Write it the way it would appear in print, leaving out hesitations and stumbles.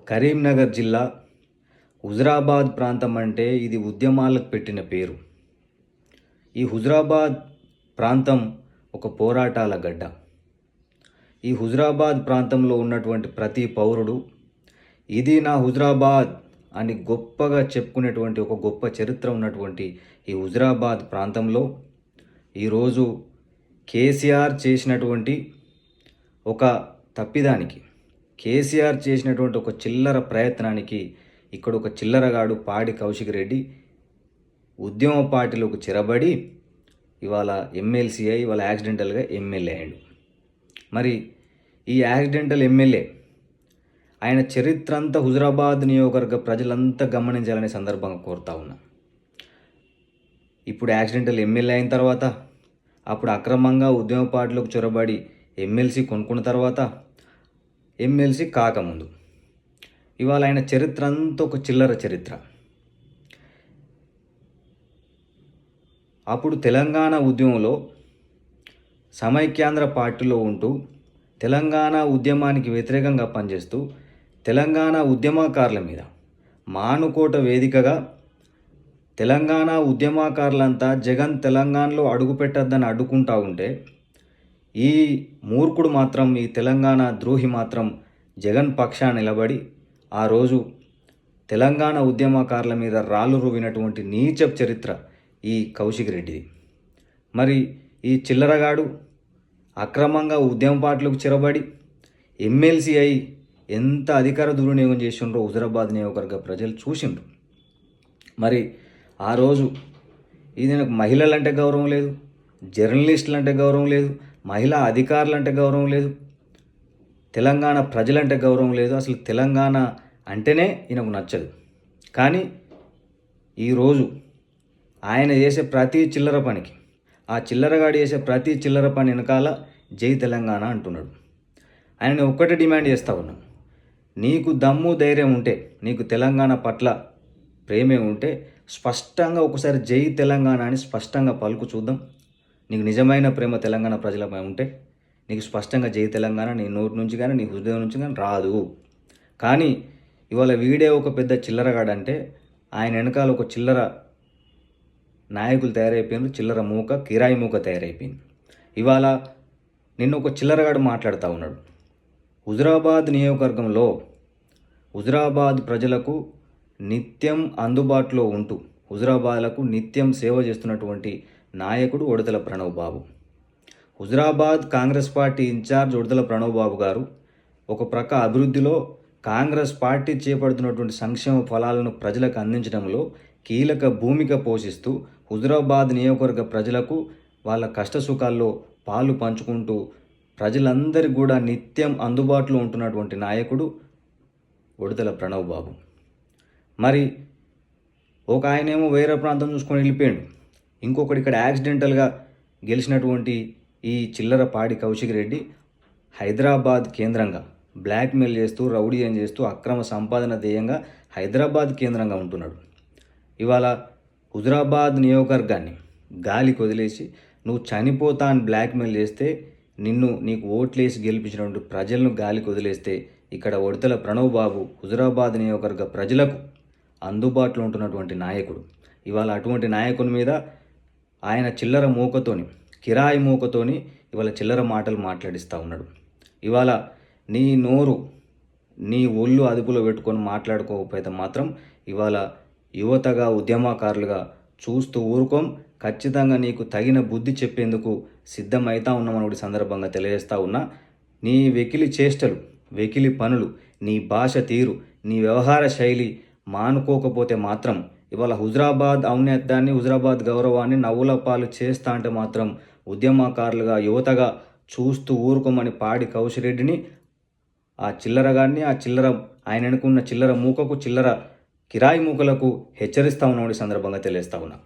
కరీంనగర్ జిల్లా హుజురాబాద్ ప్రాంతం అంటే ఇది ఉద్యమాలకు పెట్టిన పేరు. ఈ హుజురాబాద్ ప్రాంతం ఒక పోరాటాల గడ్డ. ఈ హుజురాబాద్ ప్రాంతంలో ఉన్నటువంటి ప్రతి పౌరుడు ఇది నా హుజురాబాద్ అని గొప్పగా చెప్పుకునేటువంటి ఒక గొప్ప చరిత్ర ఉన్నటువంటి ఈ హుజురాబాద్ ప్రాంతంలో ఈరోజు కేసీఆర్ చేసినటువంటి ఒక తప్పిదానికి, కేసీఆర్ చేసినటువంటి ఒక చిల్లర ప్రయత్నానికి ఇక్కడ ఒక చిల్లరగాడు పాడి కౌశిక్ రెడ్డి ఉద్యమ పార్టీలోకి చెరబడి ఇవాళ ఎమ్మెల్సీ అయి ఇవాళ యాక్సిడెంటల్గా ఎమ్మెల్యే అయ్యాడు. మరి ఈ యాక్సిడెంటల్ ఎమ్మెల్యే ఆయన చరిత్ర అంతా హుజురాబాద్ నియోజకవర్గ ప్రజలంతా గమనించాలనే సందర్భంగా కోరుతా ఉన్నా. ఇప్పుడు యాక్సిడెంటల్ ఎమ్మెల్యే అయిన తర్వాత, అప్పుడు అక్రమంగా ఉద్యమ పార్టీలోకి చొరబడి ఎమ్మెల్సీ కొనుక్కున్న తర్వాత, ఎమ్మెల్సీ కాకముందు ఇవాళ ఆయన చరిత్ర అంతా ఒక చిల్లర చరిత్ర. అప్పుడు తెలంగాణ ఉద్యమంలో సమైక్యాంధ్ర పార్టీలో ఉంటూ తెలంగాణ ఉద్యమానికి వ్యతిరేకంగా పనిచేస్తూ తెలంగాణ ఉద్యమకారుల మీద మానుకోట వేదికగా తెలంగాణ ఉద్యమకారులంతా జగన్ తెలంగాణలో అడుగుపెట్టద్దని అడ్డుకుంటా ఉంటే, ఈ మూర్ఖుడు మాత్రం, ఈ తెలంగాణ ద్రోహి మాత్రం జగన్ పక్షాన నిలబడి ఆ రోజు తెలంగాణ ఉద్యమకారుల మీద రాళ్ళు రువినటువంటి నీచ చరిత్ర ఈ కౌశిక్ రెడ్డిది. మరి ఈ చిల్లరగాడు అక్రమంగా ఉద్యమ పార్టీలకు చెరబడి ఎమ్మెల్సీ అయి ఎంత అధికార దుర్వినియోగం చేసిండ్రో హుజురాబాద్ నియోజకవర్గ ప్రజలు చూసిండ్రు. మరి ఆ రోజు ఈయనకు మహిళలంటే గౌరవం లేదు, జర్నలిస్టులు అంటే గౌరవం లేదు, మహిళా అధికారులు అంటే గౌరవం లేదు, తెలంగాణ ప్రజలంటే గౌరవం లేదు, అసలు తెలంగాణ అంటేనే ఈయనకు నచ్చదు. కానీ ఈరోజు ఆయన చేసే ప్రతి చిల్లర పనికి, ఆ చిల్లరగాడు చేసే ప్రతి చిల్లర పని వెనకాల జై తెలంగాణ అంటున్నాడు. ఆయన ఒక్కటే డిమాండ్ చేస్తూ ఉన్నాం, నీకు దమ్ము ధైర్యం ఉంటే, నీకు తెలంగాణ పట్ల ప్రేమే ఉంటే స్పష్టంగా ఒకసారి జై తెలంగాణ అని స్పష్టంగా పలుకు చూద్దాం. నీకు నిజమైన ప్రేమ తెలంగాణ ప్రజలపై ఉంటే నీకు స్పష్టంగా జై తెలంగాణ నీ నోటి నుంచి కానీ నీ హృదయం నుంచి కానీ రాదు. కానీ ఇవాళ వీడే ఒక పెద్ద చిల్లరగాడంటే ఆయన వెనకాల ఒక చిల్లర నాయకులు తయారైపోయినారు, చిల్లర మూక, కిరాయి మూక తయారైపోయింది. ఇవాళ నిన్న ఒక చిల్లరగాడు మాట్లాడుతూ ఉన్నాడు. హుజురాబాద్ నియోజకవర్గంలో హుజురాబాద్ ప్రజలకు నిత్యం అందుబాటులో ఉంటూ హుజురాబాద్లకు నిత్యం సేవ చేస్తున్నటువంటి నాయకుడు ఉడతల ప్రణవ్ బాబు. హుజురాబాద్ కాంగ్రెస్ పార్టీ ఇన్ఛార్జ్ ఉడతల ప్రణవ్ బాబు గారు ఒక ప్రక్క అభివృద్ధిలో కాంగ్రెస్ పార్టీ చేపడుతున్నటువంటి సంక్షేమ ఫలాలను ప్రజలకు అందించడంలో కీలక భూమిక పోషిస్తూ హుజురాబాద్ నియోజకవర్గ ప్రజలకు వాళ్ళ కష్టసుఖాల్లో పాలు పంచుకుంటూ ప్రజలందరికీ కూడా నిత్యం అందుబాటులో ఉంటున్నటువంటి నాయకుడు ఉడతల ప్రణవ్ బాబు. మరి ఒక ఆయనేమో వేరే ప్రాంతం చూసుకొని వెళ్ళిపోయాడు, ఇంకొకటి ఇక్కడ యాక్సిడెంటల్గా గెలిచినటువంటి ఈ చిల్లర పాడి కౌశిక్ రెడ్డి హైదరాబాద్ కేంద్రంగా బ్లాక్మెయిల్ చేస్తూ, రౌడీయం చేస్తూ, అక్రమ సంపాదన ధ్యేయంగా హైదరాబాద్ కేంద్రంగా ఉంటున్నాడు. ఇవాళ హుజురాబాద్ నియోజకవర్గాన్ని గాలికి వదిలేసి నువ్వు చనిపోతా అని బ్లాక్మెయిల్ చేస్తే, నీకు ఓట్లేసి గెలిపించినటువంటి ప్రజలను గాలికి వదిలేస్తే, ఇక్కడ ఉడతల ప్రణవ్ బాబు హుజురాబాద్ నియోజకవర్గ ప్రజలకు అందుబాటులో ఉంటున్నటువంటి నాయకుడు. ఇవాళ అటువంటి నాయకుని మీద ఆయన చిల్లర మూకతోని, కిరాయి మూకతోని ఇవాళ చిల్లర మాటలు మాట్లాడిస్తూ ఉన్నాడు. ఇవాళ నీ నోరు, నీ ఒళ్ళు అదుపులో పెట్టుకొని మాట్లాడుకోకపోతే మాత్రం ఇవాళ యువతగా, ఉద్యమకారులుగా చూస్తూ ఊరుకోం. ఖచ్చితంగా నీకు తగిన బుద్ధి చెప్పేందుకు సిద్ధమవుతా ఉన్నామని ఒకటి సందర్భంగా తెలియజేస్తూ ఉన్నా. నీ వెకిలి చేష్టలు, వెకిలి పనులు, నీ భాష తీరు, నీ వ్యవహార శైలి మానుకోకపోతే మాత్రం ఇవాళ హుజురాబాద్ ఔన్నత్యాన్ని, హుజురాబాద్ గౌరవాన్ని నవ్వుల పాలు చేస్తా అంటే మాత్రం ఉద్యమకారులుగా, యువతగా చూస్తూ ఊరుకోమని పాడి కౌశిక్ రెడ్డిని, ఆ చిల్లరగాడిని, ఆ ఆయన అనుకున్న చిల్లర మూకకు, చిల్లర కిరాయి మూకలకు హెచ్చరిస్తా ఉన్నాడు సందర్భంగా తెలియజేస్తా ఉన్నా.